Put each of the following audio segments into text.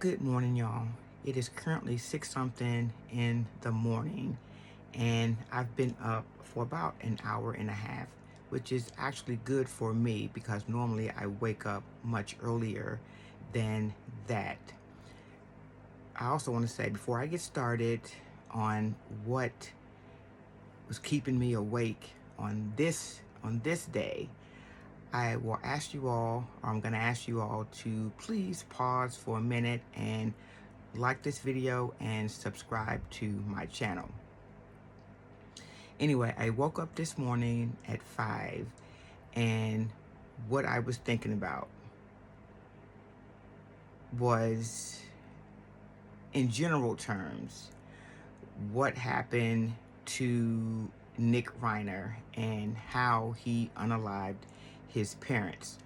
Good morning, y'all. It is currently 6 something in the morning, and I've been up for about an hour and a half, which is actually good for me because normally I wake up much earlier than that. I also want to say before I get started on what was keeping me awake on this day, I will ask you all, or I'm going to ask you all to please pause for a minute and like this video and subscribe to my channel. Anyway, I woke up this morning at 5, and what I was thinking about was, in general terms, what happened to Nick Reiner and how he unalived his parents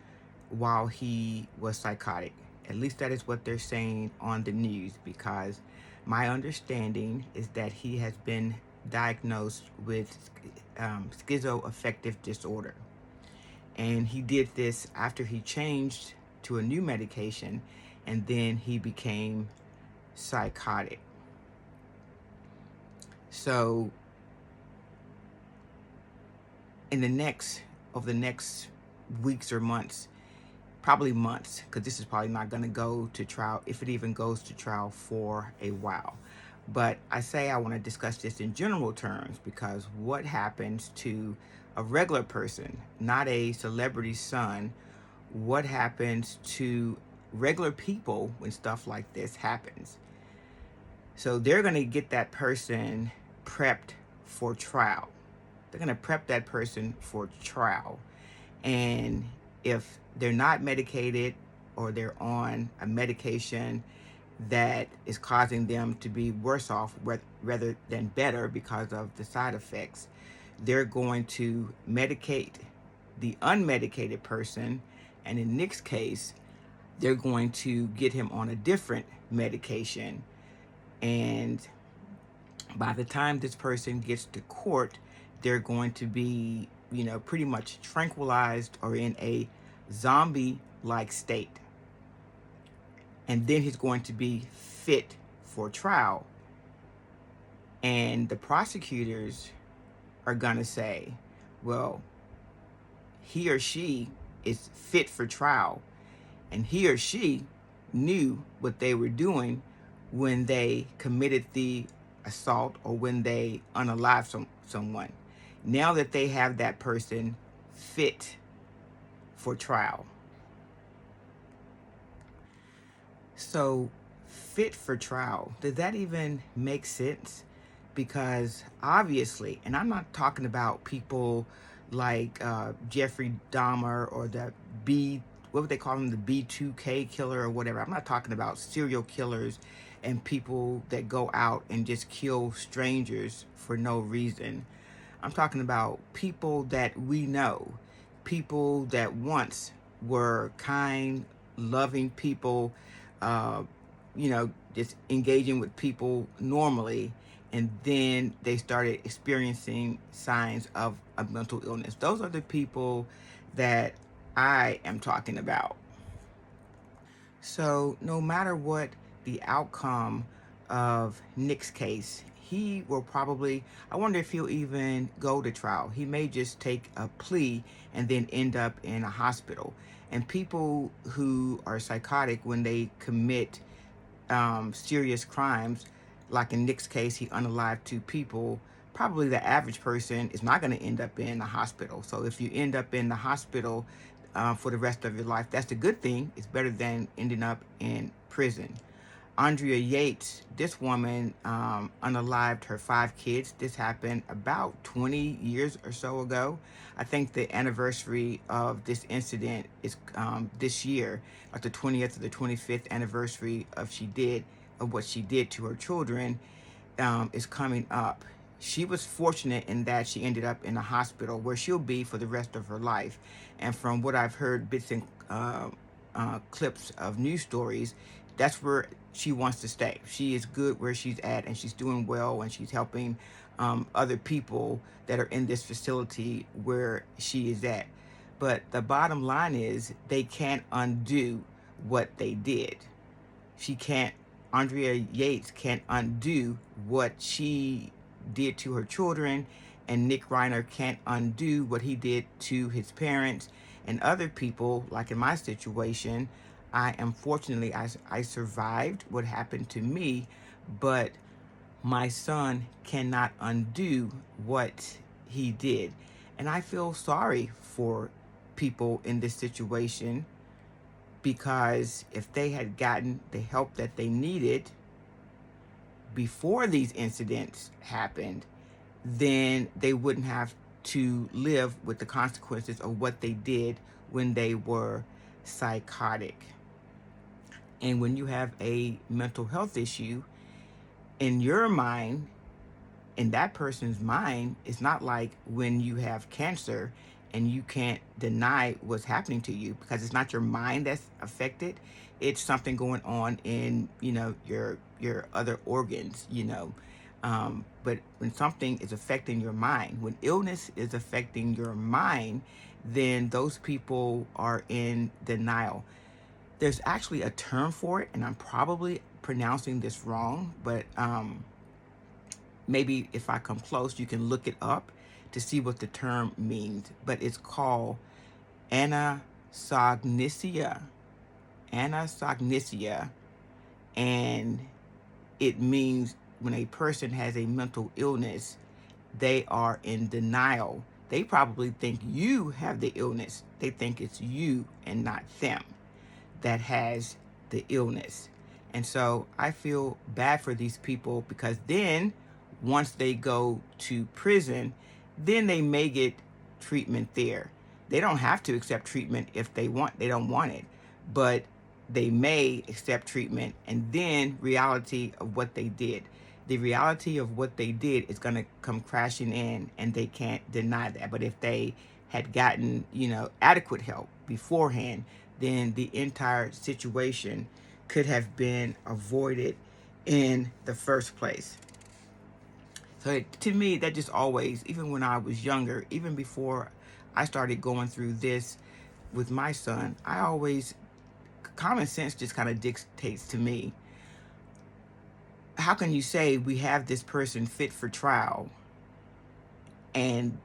while he was psychotic. At least that is what they're saying on the news, because my understanding is that he has been diagnosed with schizoaffective disorder. And he did this after he changed to a new medication, and then he became psychotic. So in the next weeks or months, probably months, because this is probably not going to go to trial, if it even goes to trial, for a while. But I say I want to discuss this in general terms, because what happens to a regular person, not a celebrity's son, what happens to regular people when stuff like this happens? So they're going to get that person prepped for trial. They're going to prep that person for trial. And if they're not medicated, or they're on a medication that is causing them to be worse off rather than better because of the side effects, they're going to medicate the unmedicated person. And in Nick's case, they're going to get him on a different medication. And by the time this person gets to court, they're going to be, pretty much tranquilized or in a zombie-like state. And then he's going to be fit for trial. And the prosecutors are going to say, well, he or she is fit for trial, and he or she knew what they were doing when they committed the assault or when they unalived someone. Now that they have that person fit for trial. So, fit for trial, does that even make sense? Because obviously, and I'm not talking about people like Jeffrey Dahmer or what would they call him, the B2K killer or whatever. I'm not talking about serial killers and people that go out and just kill strangers for no reason. I'm talking about people that we know, people that once were kind, loving people, uh, just engaging with people normally, and then they started experiencing signs of a mental illness. Those are the people that I am talking about. So no matter what the outcome of Nick's case, he will probably, I wonder if he'll even go to trial. He may just take a plea and then end up in a hospital. And people who are psychotic, when they commit serious crimes, like in Nick's case, he unalived 2 people, probably the average person is not going to end up in a hospital. So if you end up in the hospital for the rest of your life, that's a good thing. It's better than ending up in prison. Andrea Yates, this woman unalived her 5 kids. This happened about 20 years or so ago. I think the anniversary of this incident is this year, like the 20th or the 25th anniversary of what she did to her children is coming up. She was fortunate in that she ended up in a hospital where she'll be for the rest of her life. And from what I've heard, bits and clips of news stories, that's where she wants to stay. She is good where she's at, and she's doing well, and she's helping other people that are in this facility where she is at. But the bottom line is they can't undo what they did. She can't, Andrea Yates can't undo what she did to her children, and Nick Reiner can't undo what he did to his parents and other people. Like in my situation, I am fortunately, I survived what happened to me, but my son cannot undo what he did. And I feel sorry for people in this situation, because if they had gotten the help that they needed before these incidents happened, then they wouldn't have to live with the consequences of what they did when they were psychotic. And when you have a mental health issue, in your mind, in that person's mind, it's not like when you have cancer and you can't deny what's happening to you, because it's not your mind that's affected. It's something going on in, your other organs, but when something is affecting your mind, when illness is affecting your mind, then those people are in denial. There's actually a term for it, and I'm probably pronouncing this wrong, but maybe if I come close, you can look it up to see what the term means. But it's called anasognosia. Anasognosia. And it means when a person has a mental illness, they are in denial. They probably think you have the illness. They think it's you and not them that has the illness. And so I feel bad for these people, because then once they go to prison, then they may get treatment there. They don't have to accept treatment if they don't want it, but they may accept treatment, and then reality of what they did. The reality of what they did is going to come crashing in, and they can't deny that. But if they had gotten, adequate help beforehand, then the entire situation could have been avoided in the first place. So to me, that just always, even when I was younger, even before I started going through this with my son, common sense just kind of dictates to me, how can you say we have this person fit for trial and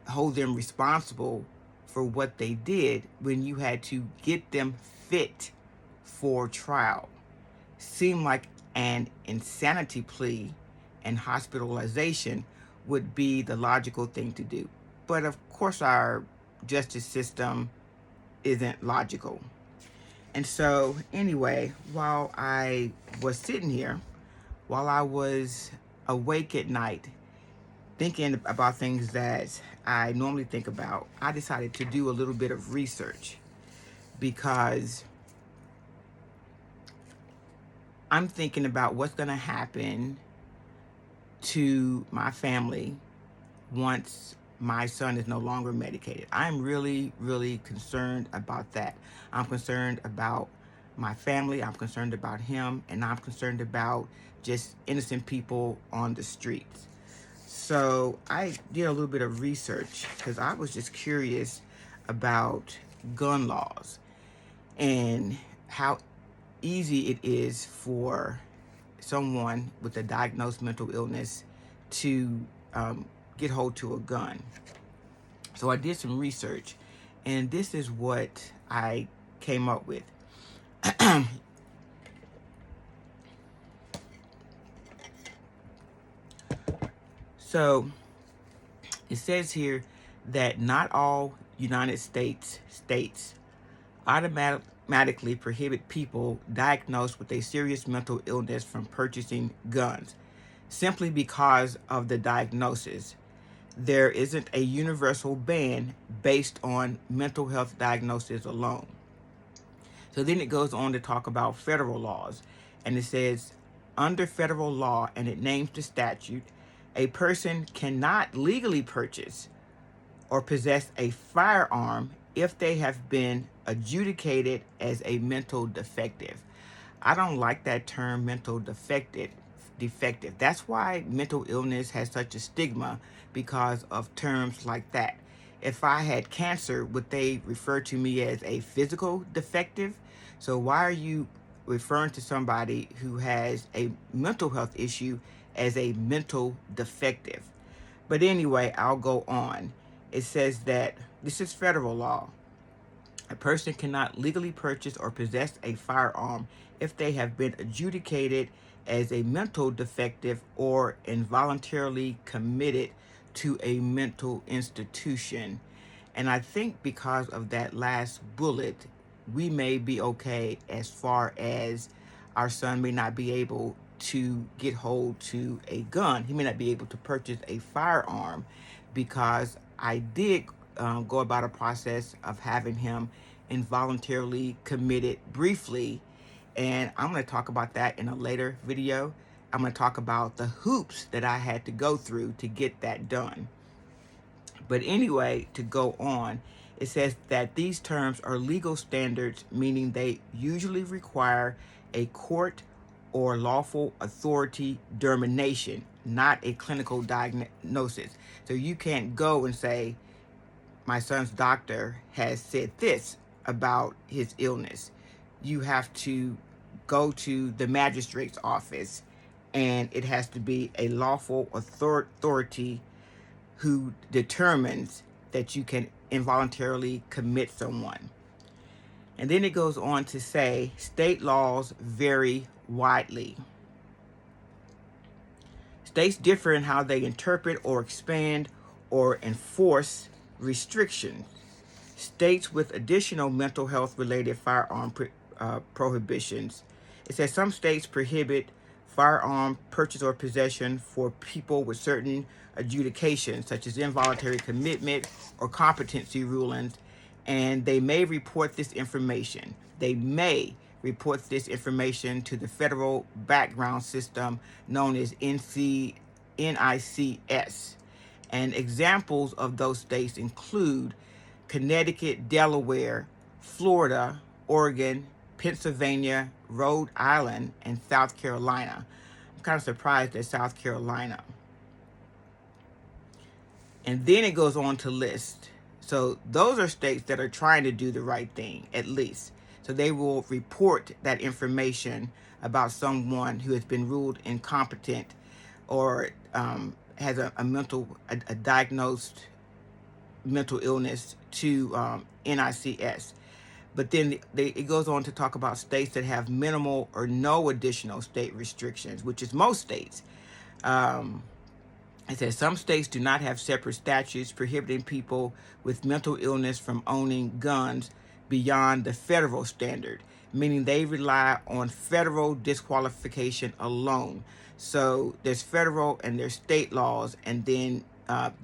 hold them responsible for what they did when you had to get them fit for trial? Seemed like an insanity plea, and hospitalization would be the logical thing to do. But of course, our justice system isn't logical. And so anyway, while I was sitting here, while I was awake at night, thinking about things that I normally think about, I decided to do a little bit of research, because I'm thinking about what's going to happen to my family once my son is no longer medicated. I'm really, really concerned about that. I'm concerned about my family. I'm concerned about him. And I'm concerned about just innocent people on the streets. So I did a little bit of research, because I was just curious about gun laws and how easy it is for someone with a diagnosed mental illness to get hold to a gun. So I did some research, and this is what I came up with. So it says here that not all United States automatically prohibit people diagnosed with a serious mental illness from purchasing guns simply because of the diagnosis. There isn't a universal ban based on mental health diagnosis alone. So then it goes on to talk about federal laws, and it says, under federal law, and it names the statute, a person cannot legally purchase or possess a firearm if they have been adjudicated as a mental defective. I don't like that term, mental defective. That's why mental illness has such a stigma, because of terms like that. If I had cancer, would they refer to me as a physical defective? So why are you referring to somebody who has a mental health issue as a mental defective. But anyway, I'll go on. It says that this is federal law. A person cannot legally purchase or possess a firearm if they have been adjudicated as a mental defective or involuntarily committed to a mental institution. And I think because of that last bullet, we may be okay as far as our son may not be able to get hold to a gun. He may not be able to purchase a firearm because I did go about a process of having him involuntarily committed briefly. And I'm going to talk about that in a later video. I'm going to talk about the hoops that I had to go through to get that done. But anyway, to go on, it says that these terms are legal standards, meaning they usually require a court or lawful authority determination, not a clinical diagnosis. So you can't go and say, my son's doctor has said this about his illness. You have to go to the magistrate's office, and it has to be a lawful authority who determines that you can involuntarily commit someone. And then it goes on to say state laws vary widely. States differ in how they interpret or expand or enforce restrictions. States with additional mental health related firearm prohibitions. It says some states prohibit firearm purchase or possession for people with certain adjudications, such as involuntary commitment or competency rulings, and they may report this information. They may report this information to the federal background system known as NICS. And examples of those states include Connecticut, Delaware, Florida, Oregon, Pennsylvania, Rhode Island, and South Carolina. I'm kind of surprised at South Carolina. And then it goes on to list. So those are states that are trying to do the right thing, at least. So they will report that information about someone who has been ruled incompetent or has a diagnosed mental illness to NICS. But then it goes on to talk about states that have minimal or no additional state restrictions, which is most states. It says some states do not have separate statutes prohibiting people with mental illness from owning guns beyond the federal standard, meaning they rely on federal disqualification alone. So there's federal and there's state laws, and then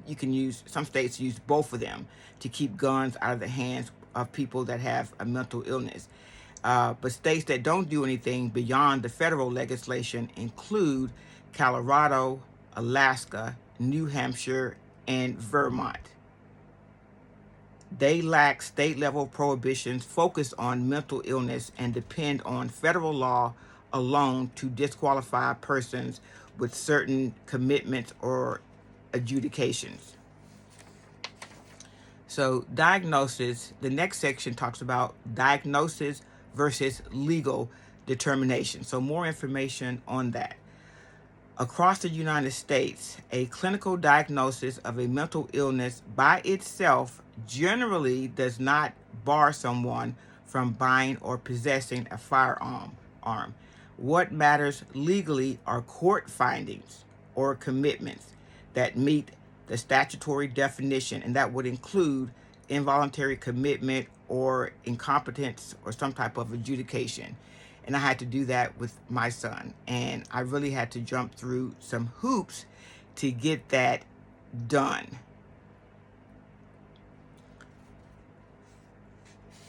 you can use, some states use both of them to keep guns out of the hands of people that have a mental illness. But states that don't do anything beyond the federal legislation include Colorado, Alaska, New Hampshire, and Vermont. They lack state-level prohibitions focused on mental illness and depend on federal law alone to disqualify persons with certain commitments or adjudications. So diagnosis, the next section talks about diagnosis versus legal determination. So more information on that. Across the United States, a clinical diagnosis of a mental illness by itself generally does not bar someone from buying or possessing a firearm. What matters legally are court findings or commitments that meet the statutory definition, and that would include involuntary commitment or incompetence or some type of adjudication. And I had to do that with my son, and I really had to jump through some hoops to get that done.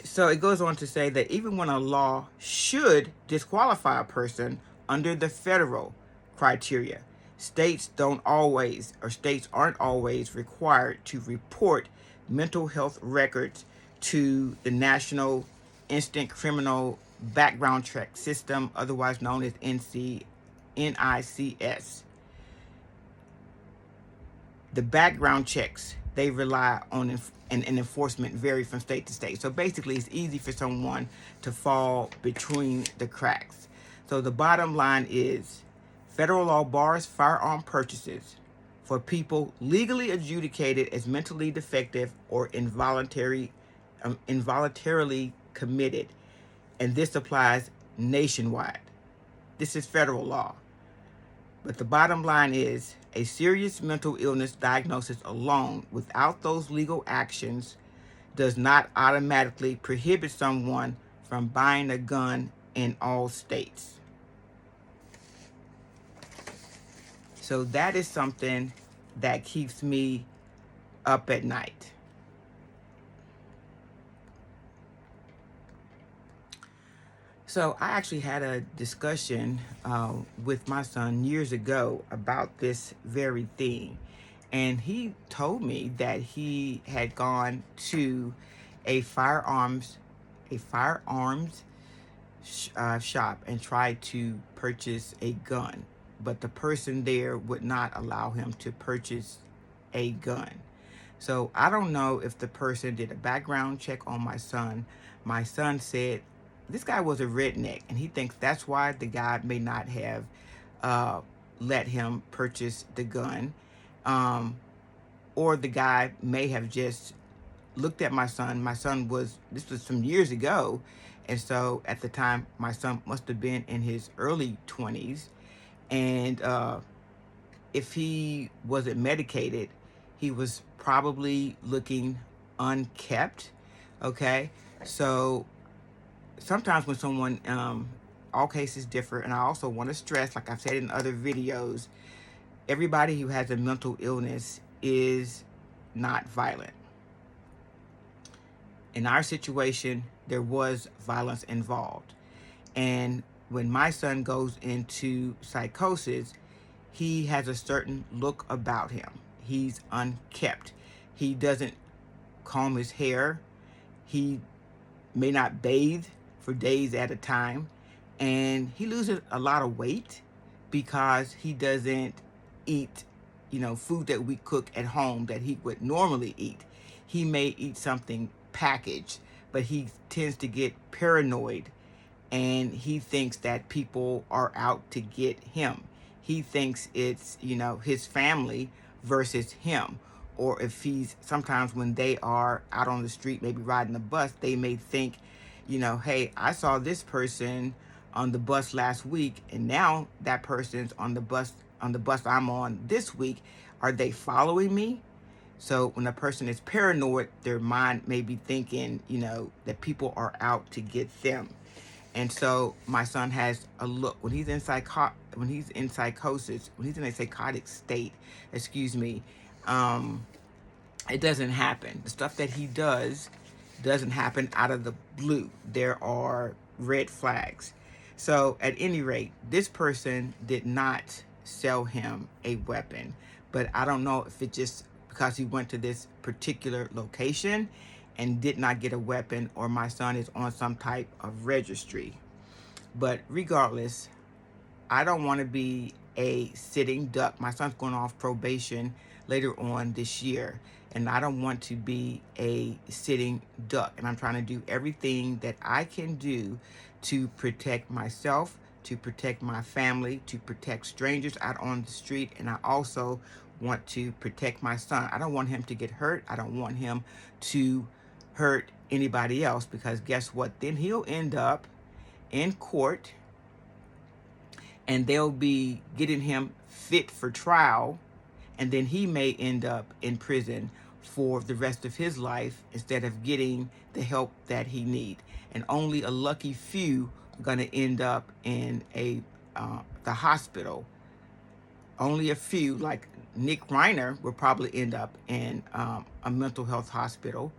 So it goes on to say that even when a law should disqualify a person under the federal criteria, states aren't always required to report mental health records to the National Instant Criminal Background Check System, otherwise known as NICS. The background checks they rely on and enforcement vary from state to state. So basically, it's easy for someone to fall between the cracks. So the bottom line is federal law bars firearm purchases for people legally adjudicated as mentally defective or involuntarily committed. And this applies nationwide. This is federal law. But the bottom line is a serious mental illness diagnosis alone without those legal actions does not automatically prohibit someone from buying a gun in all states. So that is something that keeps me up at night. So I actually had a discussion with my son years ago about this very thing. And he told me that he had gone to a firearms shop and tried to purchase a gun, but the person there would not allow him to purchase a gun. So I don't know if the person did a background check on my son. My son said this guy was a redneck, and he thinks that's why the guy may not have let him purchase the gun. Or the guy may have just looked at my son. This was some years ago. And so at the time, my son must have been in his early 20s. And if he wasn't medicated, he was probably looking unkept. Okay. So sometimes when someone, all cases differ. And I also want to stress, like I've said in other videos, everybody who has a mental illness is not violent. In our situation, there was violence involved. And when my son goes into psychosis, he has a certain look about him. He's unkept. He doesn't comb his hair. He may not bathe for days at a time. And he loses a lot of weight because he doesn't eat, food that we cook at home that he would normally eat. He may eat something packaged, but he tends to get paranoid, and he thinks that people are out to get him. He thinks it's, his family versus him. Or if sometimes when they are out on the street, maybe riding the bus, they may think, hey, I saw this person on the bus last week, and now that person's on the bus I'm on this week. Are they following me? So when a person is paranoid, their mind may be thinking, that people are out to get them. And so my son has a look when he's in psychosis, when he's in a psychotic state, it doesn't happen. The stuff that he does doesn't happen out of the blue. There are red flags. So at any rate, this person did not sell him a weapon, but I don't know if it just because he went to this particular location and did not get a weapon, or my son is on some type of registry. But regardless, I don't want to be a sitting duck. My son's going off probation later on this year, and I don't want to be a sitting duck. And I'm trying to do everything that I can do to protect myself, to protect my family, to protect strangers out on the street. And I also want to protect my son. I don't want him to get hurt. I don't want him to hurt anybody else, because guess what? Then he'll end up in court, and they'll be getting him fit for trial, and then he may end up in prison for the rest of his life instead of getting the help that he needs. And only a lucky few are going to end up in the hospital. Only a few, like Nick Reiner, will probably end up in a mental health hospital.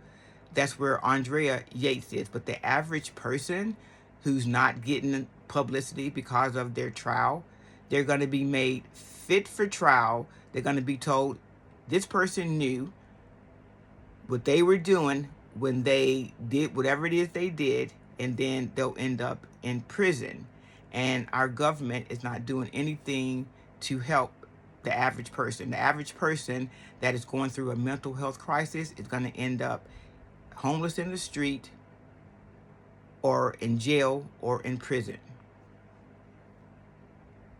That's where Andrea Yates is. But the average person who's not getting publicity because of their trial, they're going to be made fit for trial. They're going to be told this person knew what they were doing when they did whatever it is they did, and then they'll end up in prison. And our government is not doing anything to help The average person. The average person that is going through a mental health crisis is going to end up homeless in the street, or in jail, or in prison.